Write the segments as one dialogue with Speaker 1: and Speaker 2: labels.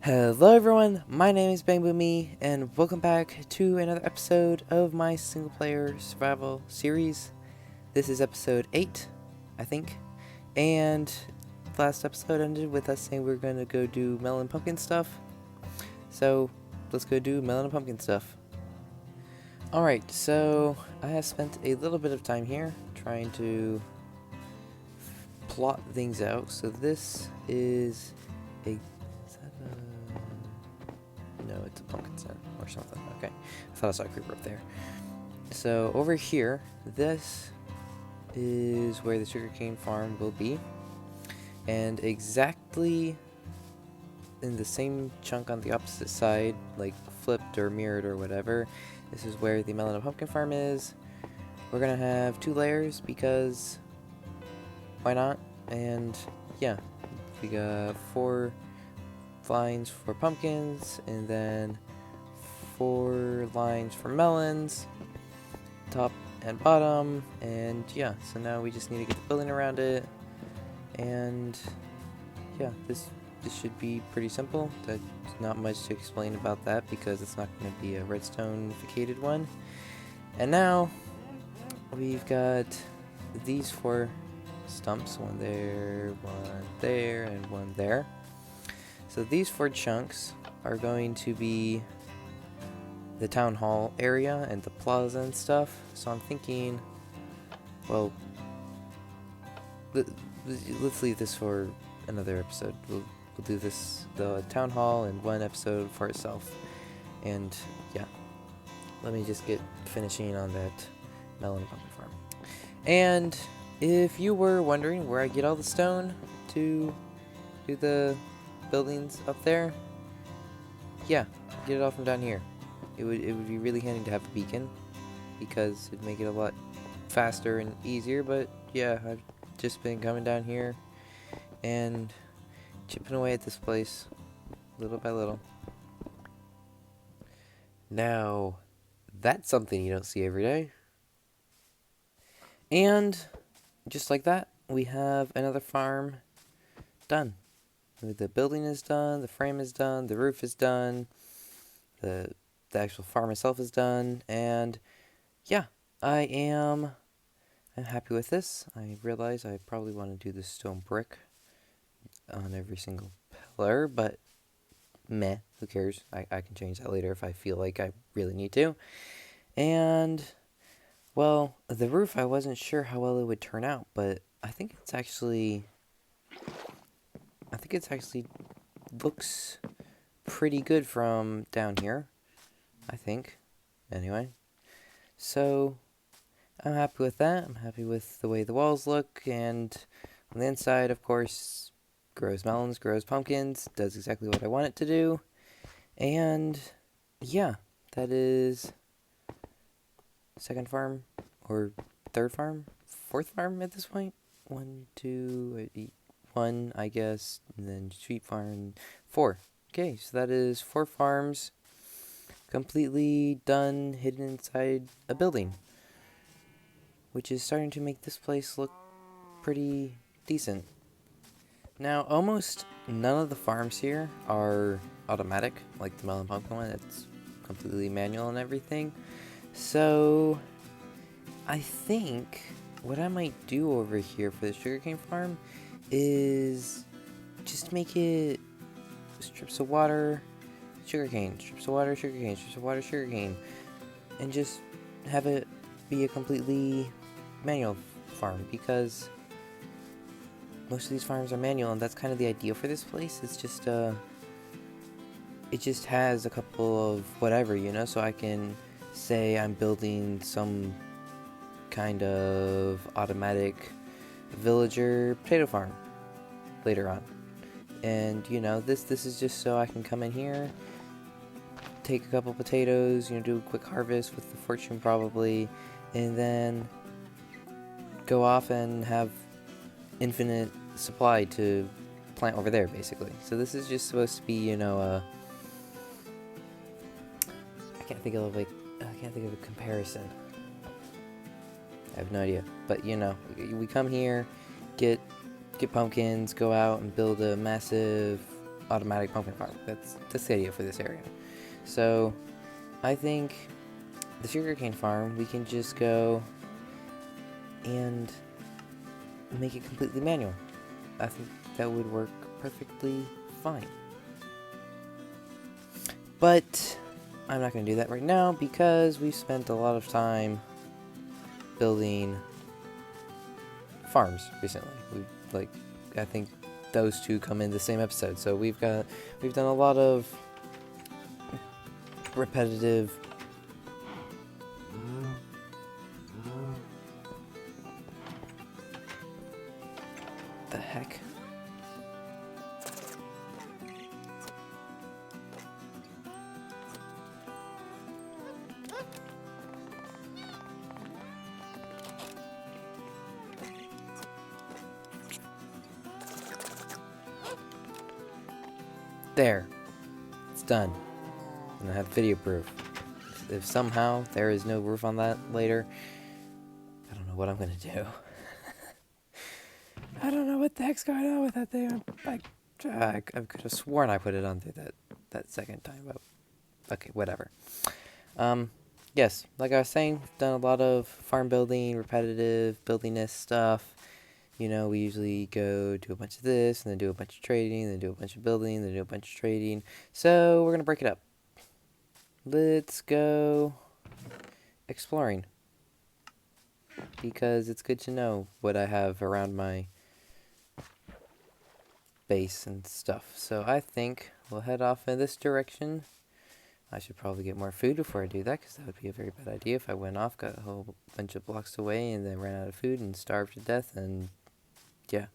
Speaker 1: Hello everyone, my name is Bangboomme, and welcome back to another episode of my single-player survival series. This is episode 8, I think, and last episode ended with us saying we are going to go do melon and pumpkin stuff. So, let's go do melon and pumpkin stuff. Alright, so I have spent a little bit of time here trying to plot things out. So this is a... No, it's a pumpkin center or something. Okay, I thought I saw a creeper up there. So over here, this is where the sugarcane farm will be, and exactly in the same chunk on the opposite side, like flipped or mirrored or whatever, this is where the melon and pumpkin farm is. We're gonna have 2 layers because why not? And yeah, we got 4 lines for pumpkins, and then 4 lines for melons, top and bottom, and yeah, so now we just need to get the building around it, and yeah, this should be pretty simple. There's not much to explain about that because it's not going to be a redstone-ificated one. And now we've got these 4 stumps, one there, and one there. So these 4 chunks are going to be the town hall area and the plaza and stuff. So I'm thinking, well, let's leave this for another episode. We'll do the town hall in one episode for itself. And yeah, let me just get finishing on that melon and pumpkin farm. And if you were wondering where I get all the stone to do the buildings up there, yeah, get it all from down here. It would be really handy to have a beacon because it'd make it a lot faster and easier. But yeah, I've just been coming down here and chipping away at this place little by little. Now, that's something you don't see every day. And just like that, we have another farm done. The building is done, the frame is done, the roof is done, the actual farm itself is done, and yeah, I'm happy with this. I realize I probably want to do the stone brick on every single pillar, but meh, who cares? I can change that later if I feel like I really need to. And well, the roof, I wasn't sure how well it would turn out, but I think it's actually looks pretty good from down here, I think. Anyway, so I'm happy with that. I'm happy with the way the walls look, and on the inside, of course, grows melons, grows pumpkins, does exactly what I want it to do. And yeah, that is second farm, or third farm, fourth farm at this point. 1, 2, 1, I guess, and then sheep farm, 4. Okay, so that is 4 farms completely done, hidden inside a building, which is starting to make this place look pretty decent. Now, almost none of the farms here are automatic, like the melon pumpkin one. It's completely manual and everything. So I think what I might do over here for the sugarcane farm is just make it strips of water, sugarcane, strips of water, sugarcane, strips of water, sugarcane, and just have it be a completely manual farm, because most of these farms are manual, and that's kind of the idea for this place. It's just it just has a couple of whatever, so I can say I'm building some kind of automatic villager potato farm later on. And this is just so I can come in here, take a couple potatoes, do a quick harvest with the fortune probably, and then go off and have infinite supply to plant over there, basically. So this is just supposed to be, I can't think of a comparison. I have no idea. But we come here, get pumpkins, go out and build a massive, automatic pumpkin farm. That's the idea for this area. So I think the sugarcane farm, we can just go and make it completely manual. I think that would work perfectly fine. But I'm not going to do that right now because we spent a lot of time building farms recently. I think those two come in the same episode. So we've done a lot of repetitive the heck. There. It's done. And I have video proof. If somehow there is no roof on that later, I don't know what I'm gonna do. I don't know what the heck's going on with that thing. I could have sworn I put it on there that second time, but okay, whatever. Yes, like I was saying, we've done a lot of farm building, repetitive buildiness stuff. You know, we usually go do a bunch of this, and then do a bunch of trading, then do a bunch of building, then do a bunch of trading. So we're gonna break it up. Let's go exploring, because it's good to know what I have around my base and stuff. So I think we'll head off in this direction. I should probably get more food before I do that, because that would be a very bad idea if I went off, got a whole bunch of blocks away, and then ran out of food and starved to death, and yeah.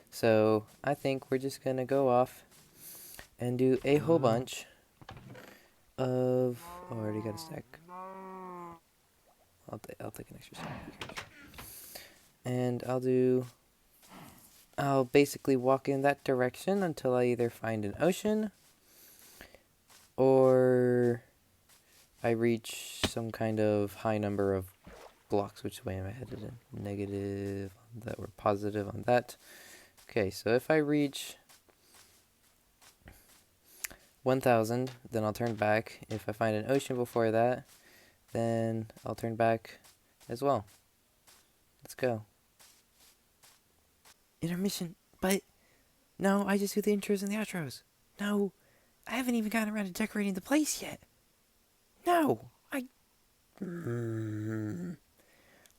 Speaker 1: So I think we're just gonna go off and do a whole bunch of... Oh, I already got a stack. I'll take an extra stack. And I'll basically walk in that direction until I either find an ocean or I reach some kind of high number of blocks. Which way am I headed in? Negative on that, or positive on that. Okay, so if I reach 1,000, then I'll turn back. If I find an ocean before that, then I'll turn back as well. Let's go. Intermission, but no, I just do the intros and the outros. No, I haven't even gotten around to decorating the place yet. No,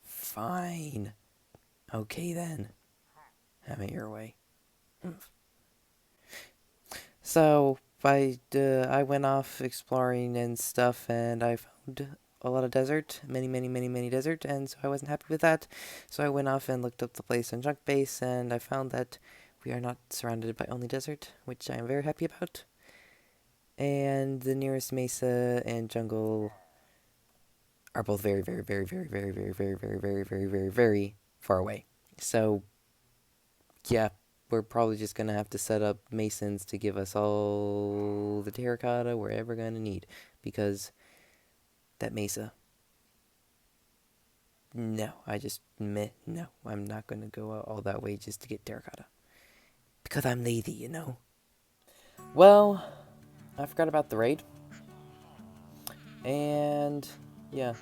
Speaker 1: fine. Okay then. Have it your way. So, I went off exploring and stuff, and I found a lot of desert, many desert, and so I wasn't happy with that. So I went off and looked up the place on Junk Base, and I found that we are not surrounded by only desert, which I am very happy about. And the nearest mesa and jungle are both very far away. So, yeah, we're probably just gonna have to set up masons to give us all the terracotta we're ever gonna need, because that mesa. No, no, I'm not gonna go all that way just to get terracotta, because I'm lazy, you know. Well, I forgot about the raid, and yeah,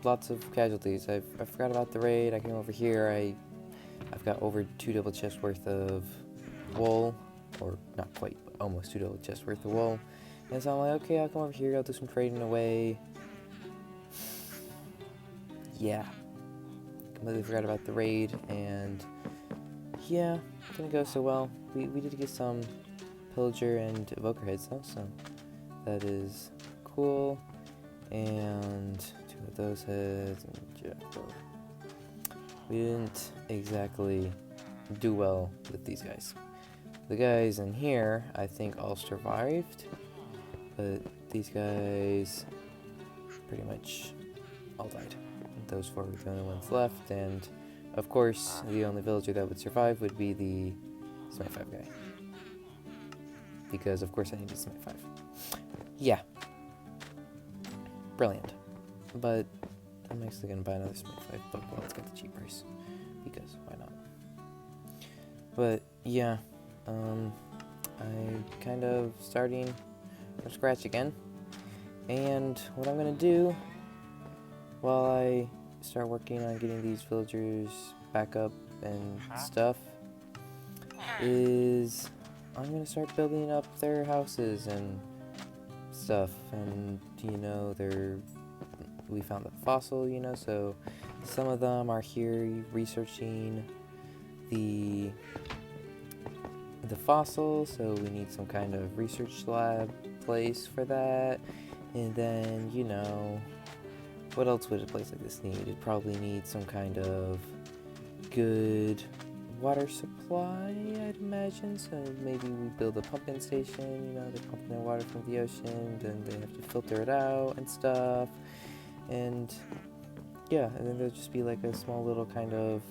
Speaker 1: lots of casualties. I forgot about the raid. I came over here. I've got over 2 double chests worth of wool, or not quite, but almost 2 double chests worth of wool. And so I'm like, okay, I'll come over here. I'll do some trading away. Yeah, completely forgot about the raid, and yeah, didn't go so well. We did get some pillager and evoker heads though, so that is cool. And 2 of those heads, and yeah, we didn't exactly do well with these guys. The guys in here, I think, all survived, but these guys pretty much all died. Those 4 were the only ones left, and of course, the only villager that would survive would be the Smite 5 guy. Because, of course, I needed Smite 5. Yeah. Brilliant. But I'm actually going to buy another Smite 5 book while it's got the cheap price. Because, why not? But, yeah. I'm kind of starting from scratch again. And what I'm gonna do while I start working on getting these villagers back up and stuff is I'm gonna start building up their houses and stuff. And we found the fossil, so some of them are here researching the fossil, so we need some kind of research lab place for that. And then, what else would a place like this need? It'd probably need some kind of good water supply, I'd imagine. So maybe we build a pumping station, they're pumping their water from the ocean, then they have to filter it out and stuff. And yeah, and then there'll just be like a small little kind of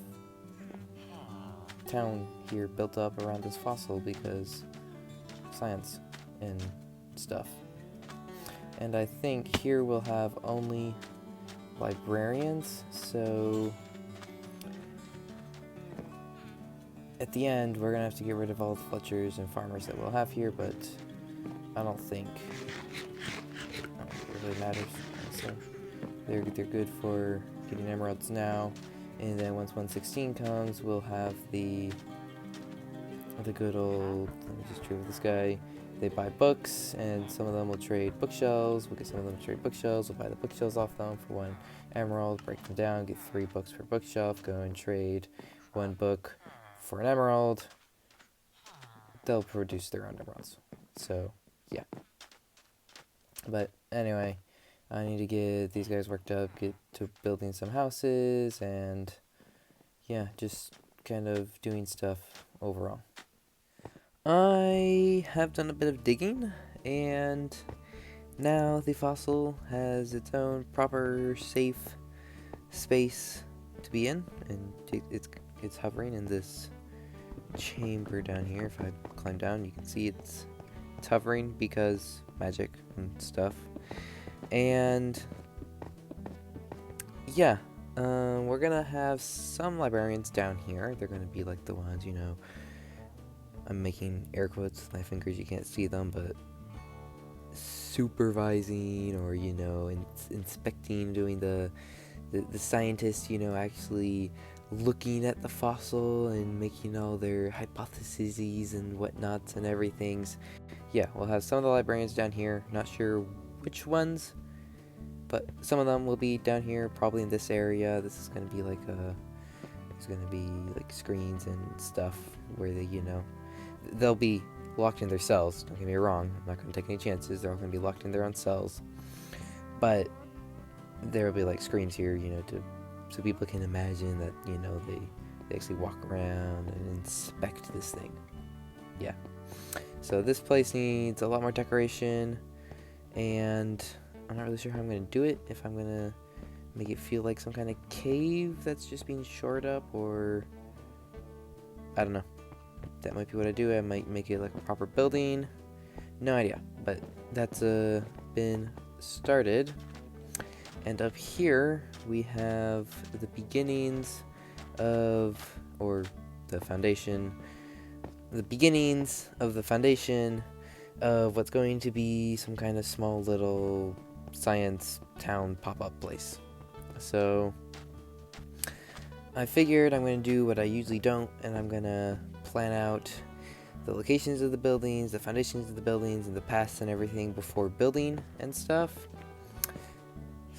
Speaker 1: town here built up around this fossil because science and stuff. And I think here we'll have only librarians, so at the end we're gonna have to get rid of all the Fletchers and farmers that we'll have here, but I don't think it really matters. So they're good for getting emeralds now, and then once 116 comes, we'll have the good old, let me just trade with this guy. They buy books, and some of them will trade bookshelves. We'll get some of them to trade bookshelves. We'll buy the bookshelves off them for 1 emerald, break them down, get 3 books per bookshelf, go and trade 1 book for an emerald. They'll produce their own emeralds. So, yeah. But anyway, I need to get these guys worked up, get to building some houses, and yeah, just kind of doing stuff overall. I have done a bit of digging, and now the fossil has its own proper safe space to be in, and it's hovering in this chamber down here. If I climb down, you can see it's hovering because magic and stuff. And yeah, we're gonna have some librarians down here. They're gonna be like the ones, I'm making air quotes with my fingers, you can't see them, but supervising or, inspecting, doing the scientists, actually looking at the fossil and making all their hypotheses and whatnots and everything's. Yeah, we'll have some of the librarians down here, not sure which ones, but some of them will be down here, probably in this area. This is going to be like there's going to be like screens and stuff where they'll be locked in their cells. Don't get me wrong, I'm not going to take any chances. They're all going to be locked in their own cells. But there will be like screens here, so people can imagine that, they actually walk around and inspect this thing. Yeah. So this place needs a lot more decoration, and I'm not really sure how I'm going to do it. If I'm going to make it feel like some kind of cave that's just being shored up, or I don't know. That might be what I do. I might make it like a proper building. No idea, but that's been started. And up here we have the beginnings of, or the foundation, the beginnings of the foundation of what's going to be some kind of small little science town pop-up place. So I figured I'm going to do what I usually don't, and I'm going to plan out the locations of the buildings, the foundations of the buildings, and the paths and everything before building and stuff.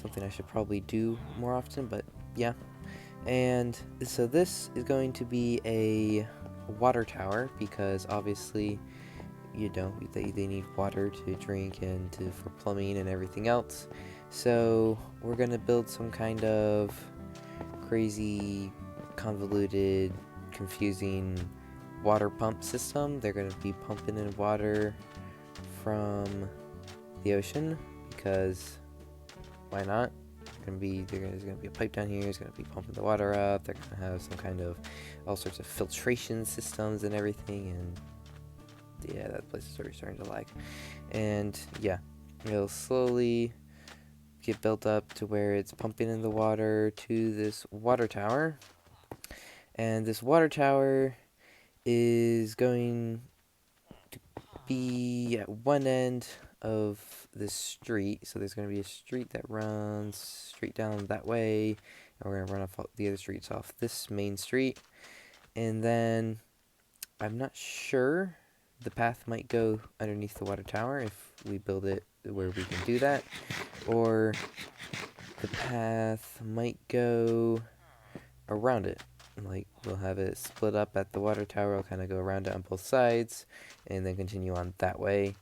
Speaker 1: Something I should probably do more often, but yeah. And so this is going to be a water tower, because obviously, they need water to drink and for plumbing and everything else. So we're going to build some kind of crazy, convoluted, confusing water pump system. They're going to be pumping in water from the ocean, because why not? There's going to be a pipe down here. It's going to be pumping the water up. They're going to have some kind of all sorts of filtration systems and everything. And yeah, that place is already starting to lag. And yeah, it'll slowly get built up to where it's pumping in the water to this water tower. And this water tower is going to be at one end of this street. So there's going to be a street that runs straight down that way, and we're going to run off the other streets off this main street. And then I'm not sure. The path might go underneath the water tower if we build it where we can do that, or the path might go around it. Like, we'll have it split up at the water tower. I'll kind of go around it on both sides and then continue on that way.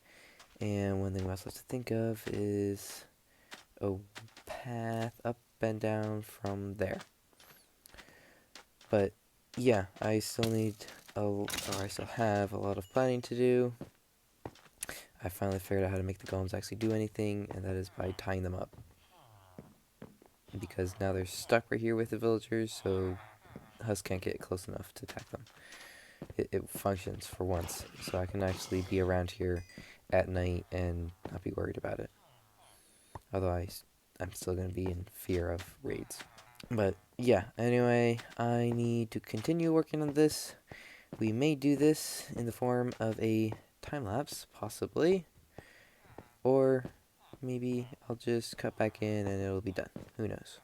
Speaker 1: And one thing we also have to think of is a path up and down from there. But yeah, I still have a lot of planning to do. I finally figured out how to make the golems actually do anything, and that is by tying them up. Because now they're stuck right here with the villagers, so Husk can't get close enough to attack them. It functions for once, so I can actually be around here at night and not be worried about it. Although I'm still going to be in fear of raids. But yeah, anyway, I need to continue working on this. We may do this in the form of a time-lapse, possibly. Or maybe I'll just cut back in and it'll be done. Who knows?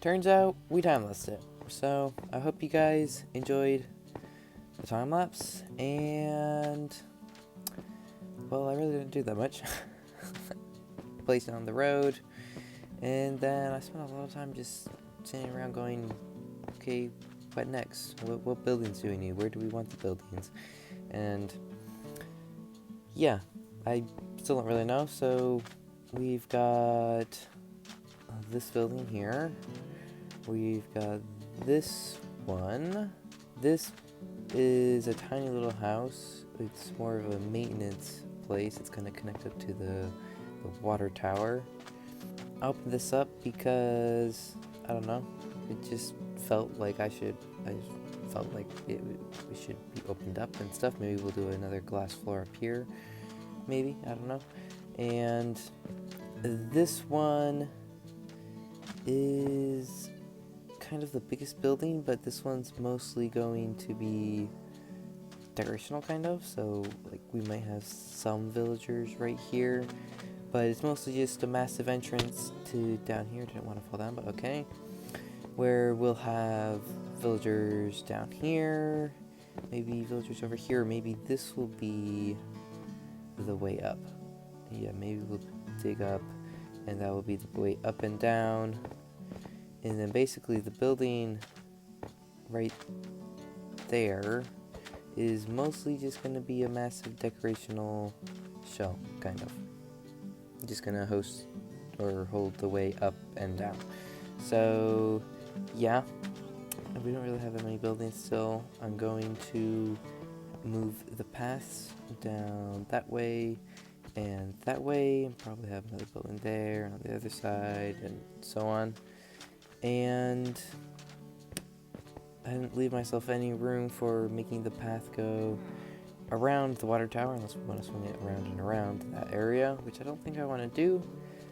Speaker 1: Turns out we time-lapsed it. So I hope you guys enjoyed the time-lapse, and well, I really didn't do that much. Placed it on the road, and then I spent a lot of time just sitting around going, okay, what next? What buildings do we need? Where do we want the buildings? And yeah, I still don't really know. So we've got this building here. We've got this one. This is a tiny little house. It's more of a maintenance place. It's going to connect up to the water tower. I opened this up because, I don't know, it just felt like I felt like it should be opened up and stuff. Maybe we'll do another glass floor up here. Maybe, I don't know. And this one is kind of the biggest building, but this one's mostly going to be decorational kind of, so like we might have some villagers right here, but it's mostly just a massive entrance to down here. Didn't want to fall down, but okay, where we'll have villagers down here, maybe villagers over here, maybe this will be the way up. Yeah, maybe we'll dig up and that will be the way up and down. And then basically the building right there is mostly just going to be a massive decorational show, kind of. Just going to host or hold the way up and down. So, yeah, we don't really have that many buildings still. I'm going to move the paths down that way and probably have another building there and on the other side and so on. And I didn't leave myself any room for making the path go around the water tower unless we want to swing it around and around that area, which I don't think I want to do.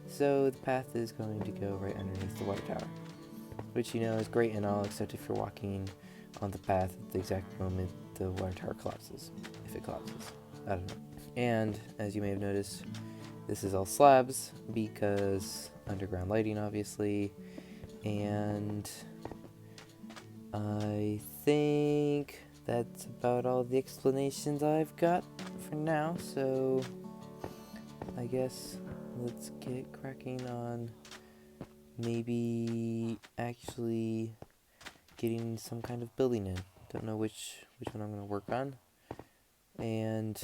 Speaker 1: So the path is going to go right underneath the water tower, which, you know, is great and all, except if you're walking on the path at the exact moment the water tower collapses, if it collapses. I don't know. And as you may have noticed, This is all slabs because underground lighting, obviously. And I think that's about all the explanations I've got for now, so I guess let's get cracking on maybe actually getting some kind of building in. Don't know which one I'm going to work on. And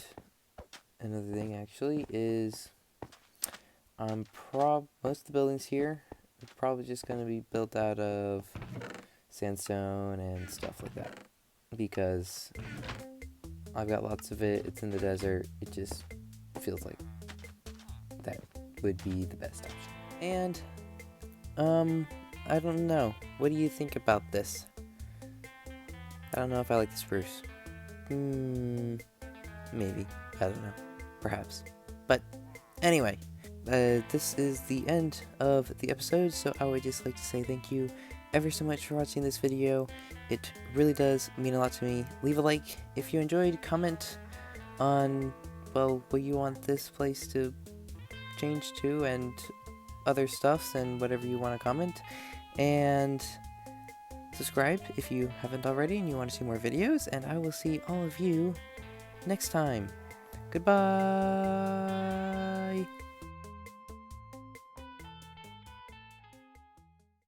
Speaker 1: another thing actually is most of the buildings here are probably just going to be built out of sandstone and stuff like that, because I've got lots of it. It's in the desert. It just feels like that would be the best option. And I don't know. What do you think about this? I don't know if I like the spruce. Maybe. I don't know. Perhaps. But anyway, this is the end of the episode, so I would just like to say thank you ever so much for watching this video. It really does mean a lot to me. Leave a like if you enjoyed. Comment on, well, what you want this place to change to and other stuffs and whatever you want to comment. And subscribe if you haven't already and you want to see more videos. And I will see all of you next time. Goodbye!